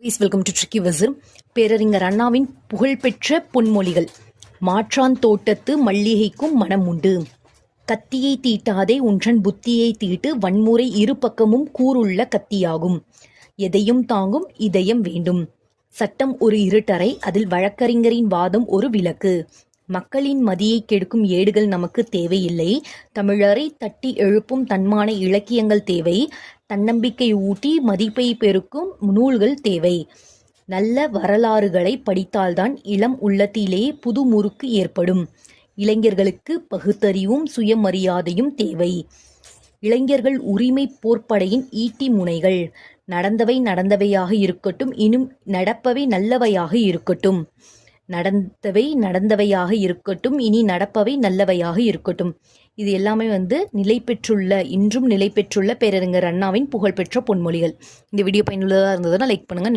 Welcome to tricky whistle. பேரறிஞர் அண்ணாவின் புகழ்பெற்ற பொன்மொழிகள். மாற்றான் தோட்டத்து மல்லிகைக்கும் மனம் உண்டு. கத்தியை தீட்டாதே உன்றன் புத்தியை தீட்டு, வன்முறை இரு பக்கமும் கூருள்ள கத்தியாகும். எதையும் தாங்கும் இதயம் வேண்டும். சட்டம் ஒரு இருட்டறை, அதில் வழக்கறிஞரின் வாதம் ஒரு விளக்கு. மக்களின் மதியை கெடுக்கும் ஏடுகள் நமக்கு தேவையில்லை. தமிழரை தட்டி எழுப்பும் தன்மான இலக்கியங்கள் தேவை. தன்னம்பிக்கை ஊட்டி மதிப்பை பெருக்கும் நூல்கள் தேவை. நல்ல வரலாறுகளை படித்தால்தான் இளம் உள்ளத்திலே புது முறுக்கு ஏற்படும். இளைஞர்களுக்கு பகுத்தறிவும் சுயமரியாதையும் தேவை. இளைஞர்கள் உரிமை போர்ப்படையின் ஈட்டி முனைகள். நடந்தவை நடந்தவையாக இருக்கட்டும், இன்னும் நடப்பவை நல்லவையாக இருக்கட்டும். நடந்தவை நடந்தவையாக இருக்கட்டும், இனி நடப்பவை நல்லவையாக இருக்கட்டும். இது எல்லாமே இன்றும் நிலை பெற்றுள்ள பேரறிஞர் அண்ணாவின் புகழ்பெற்ற பொன்மொழிகள். இந்த வீடியோ பயனுள்ளதாக இருந்ததுன்னா லைக் பண்ணுங்கள்.